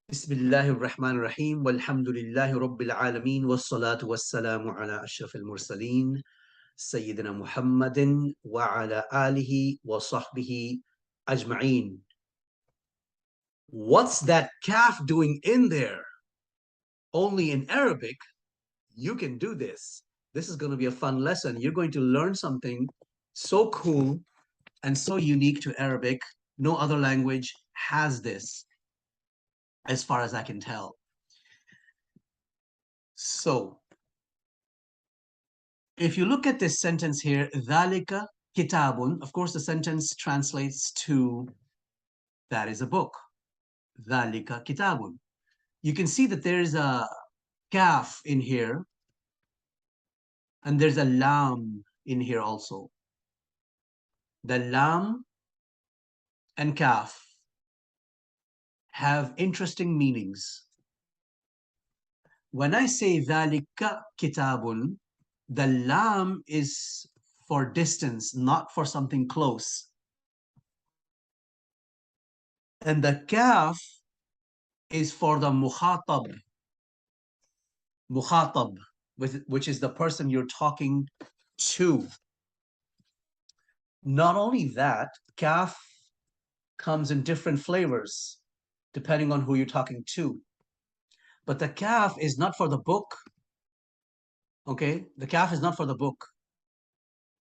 Bismillahir Rahmanir Rahim. Walhamdulillahi Rabbil Alameen. Wassalatu wassalamu ala ashrafil mursaleen. Sayyidina Muhammadin wa ala alihi wa sahbihi ajma'een. What's that calf doing in there? Only in Arabic, you can do this. This is going to be a fun lesson. You're going to learn something so cool and so unique to Arabic. No other language has this, as far as I can tell. So, if you look at this sentence here, ذَلِكَ kitabun, of course, the sentence translates to that is a book. ذَلِكَ kitabun. You can see that there's a kaf in here, and there's a lam in here also. The lam and kaf have interesting meanings. When I say ذَلِكَ kitabun, the lam is for distance, not for something close. And the kaf is for the mukhatab, which is the person you're talking to. Not only that, kaf comes in different flavors depending on who you're talking to. But the kaf is not for the book. Okay, the kaf is not for the book.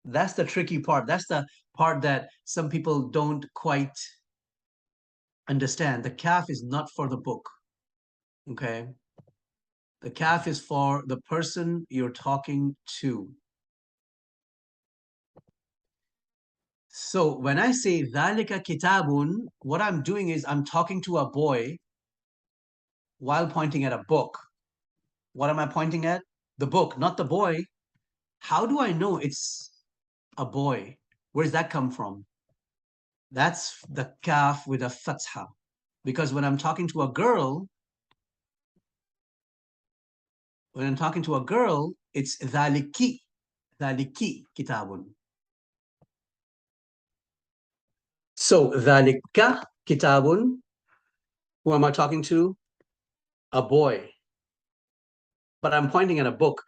That's the tricky part. That's the part that some people don't quite understand. The kaf is not for the book. Okay, the kaf is for the person you're talking to. So when I say ذَلِكَ kitabun, what I'm doing is I'm talking to a boy while pointing at a book. What am I pointing at? The book, not the boy. How do I know it's a boy? Where does that come from? That's the kaf with a fatha. Because when I'm talking to a girl, it's ذَلِكِ kitabun. So ذَلِكَ kitabun, who am I talking to? A boy. But I'm pointing at a book.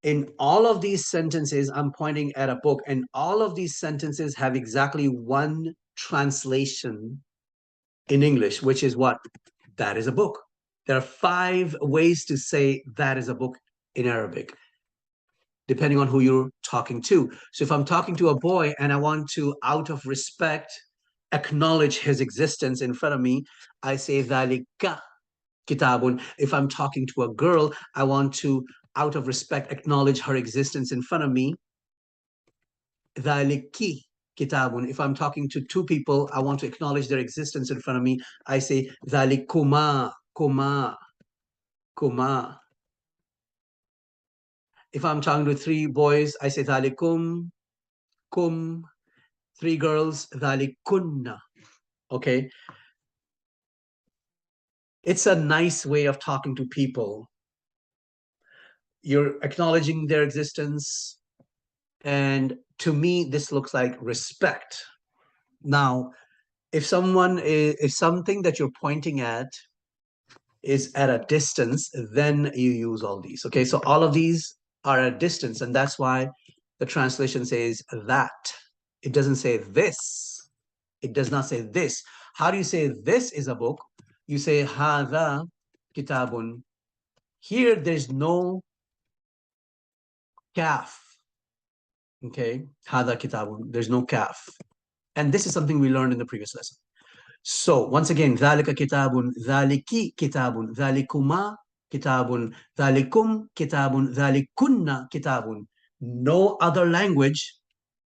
In all of these sentences, I'm pointing at a book, and all of these sentences have exactly one translation in English, which is what? That is a book. There are 5 ways to say that is a book in Arabic, depending on who you're talking to. So if I'm talking to a boy and I want to, out of respect, acknowledge his existence in front of me, I say ذَلِكَ kitabun. If I'm talking to a girl, I want to, out of respect, acknowledge her existence in front of me. ذَلِكِ kitabun. If I'm talking to 2 people, I want to acknowledge their existence in front of me. I say ذَلِكُمَا, kuma. If I'm talking to 3 boys, I say ذَلِكُمْ, kum. 3 girls, ذَلِكُنَّ. Okay? It's a nice way of talking to people. You're acknowledging their existence, and to me, this looks like respect. Now, if something that you're pointing at is at a distance, then you use all these. Okay, so all of these are at a distance, and that's why the translation says that. It doesn't say this. It does not say this. How do you say this is a book? You say هذا kitabun. Here, there's no kaf. Okay, هذا kitabun. There's no kaf. And this is something we learned in the previous lesson. So once again, ذَلِكَ kitabun, ذَلِكِ kitabun, ذَلِكُمَا kitabun, ذَلِكُمْ kitabun, ذَلِكُنَّ kitabun. No other language,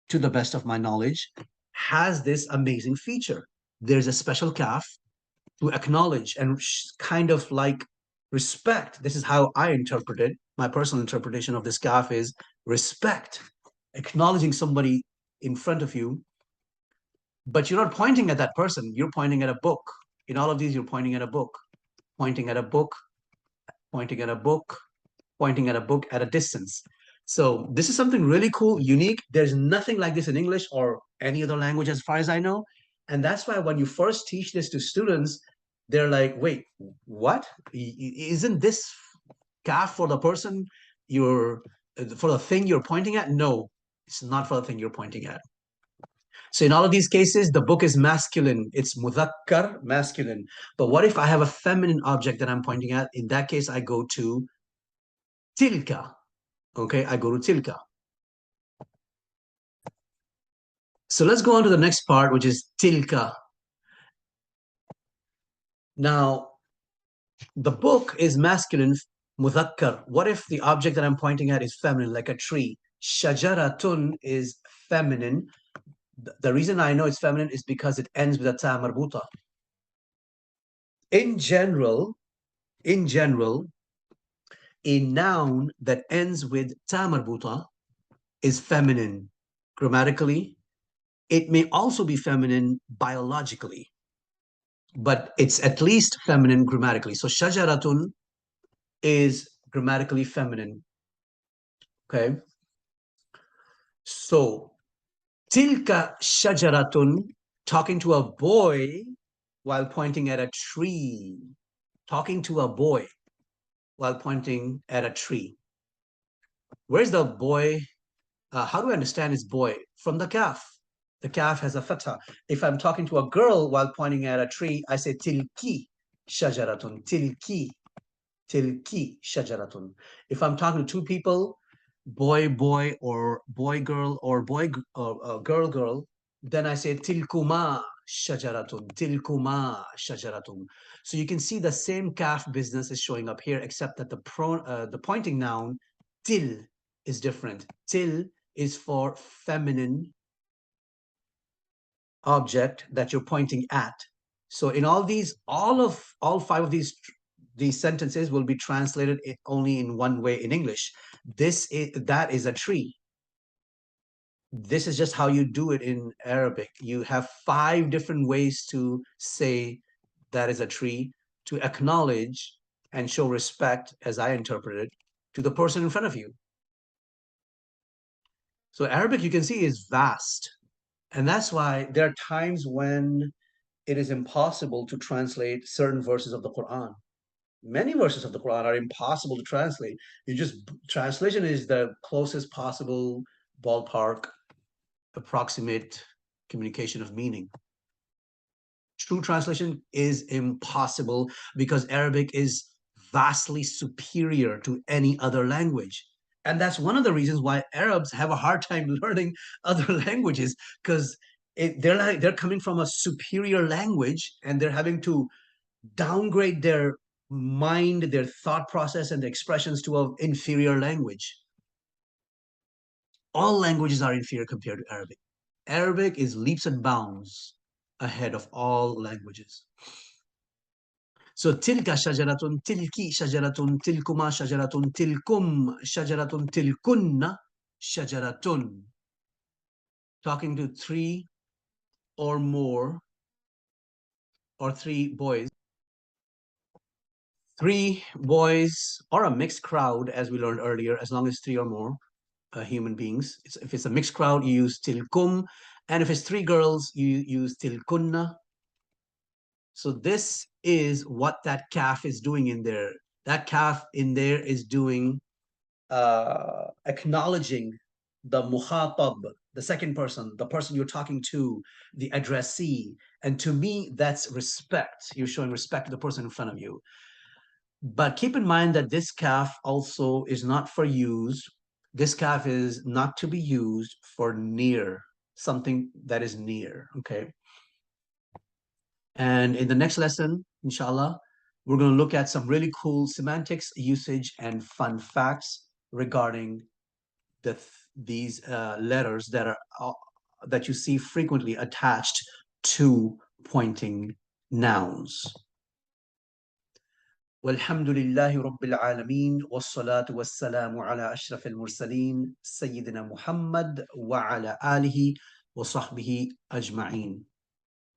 to the best of my knowledge, has this amazing feature. There's a special kaf to acknowledge and kind of like respect. This is how I interpret it. My personal interpretation of this kaf is respect, acknowledging somebody in front of you. But you're not pointing at that person. You're pointing at a book. In all of these, you're pointing at a book, pointing at a book, pointing at a book, pointing at a book at a distance. So this is something really cool, unique. There's nothing like this in English or any other language as far as I know. And that's why when you first teach this to students, they're like, wait, what? Isn't this kaf for the person you're, for the thing you're pointing at? No, it's not for the thing you're pointing at. So in all of these cases, the book is masculine. It's mudhakkar, masculine. But what if I have a feminine object that I'm pointing at? In that case, I go to tilka. Okay, I go to tilka. So let's go on to the next part, which is tilka. Now, the book is masculine, mudhakkar. What if the object that I'm pointing at is feminine, like a tree? Shajaratun is feminine. The reason I know it's feminine is because it ends with a ta marbuta. In general, a noun that ends with ta marbuta is feminine grammatically. It may also be feminine biologically, but it's at least feminine grammatically. So shajaratun is grammatically feminine. Okay. So tilka shajaratun, talking to a boy while pointing at a tree. Talking to a boy while pointing at a tree. Where's the boy? How do I understand his boy? From the kaf. The kaf has a fatha. If I'm talking to a girl while pointing at a tree, I say tilki shajaratun. Tilki shajaratun. If I'm talking to two people, boy, or boy, girl, or girl, then I say tilkuma shajaratun. So you can see the same kaf business is showing up here, except that the pointing noun til is different. Til is for feminine object that you're pointing at. So in all five of these sentences will be translated only in one way in English. That is a tree. This is just how you do it in Arabic. You have 5 different ways to say that is a tree, to acknowledge and show respect, as I interpret it, to the person in front of you. So Arabic, you can see, is vast. And that's why there are times when it is impossible to translate certain verses of the Quran. Many verses of the Quran are impossible to translate. Translation is the closest possible ballpark, approximate communication of meaning. True translation is impossible because Arabic is vastly superior to any other language. And that's one of the reasons why Arabs have a hard time learning other languages, because they're coming from a superior language and they're having to downgrade their mind, their thought process, and the expressions to an inferior language. All languages are inferior compared to Arabic. Arabic is leaps and bounds ahead of all languages. So tilka shajaratun, tilki shajaratun, tilkuma shajaratun, tilkum shajaratun, tilkunna shajaratun. Talking to 3 or more, or 3 boys. 3 boys or a mixed crowd, as we learned earlier, as long as 3 or more human beings. If it's a mixed crowd, you use tilkum. And if it's 3 girls, you use tilkunna. So this is what that kaf is doing in there. That kaf in there is doing, acknowledging the muhatab, the second person, the person you're talking to, the addressee. And to me, that's respect. You're showing respect to the person in front of you. But keep in mind that this kaf also is not for use. This kaf is not to be used for near, something that is near, okay? And in the next lesson, inshallah, we're going to look at some really cool semantics, usage, and fun facts regarding these letters that you see frequently attached to pointing nouns. والحمد لله رب العالمين والصلاة والسلام على أشرف المرسلين سيدنا محمد وعلى آله وصحبه أجمعين.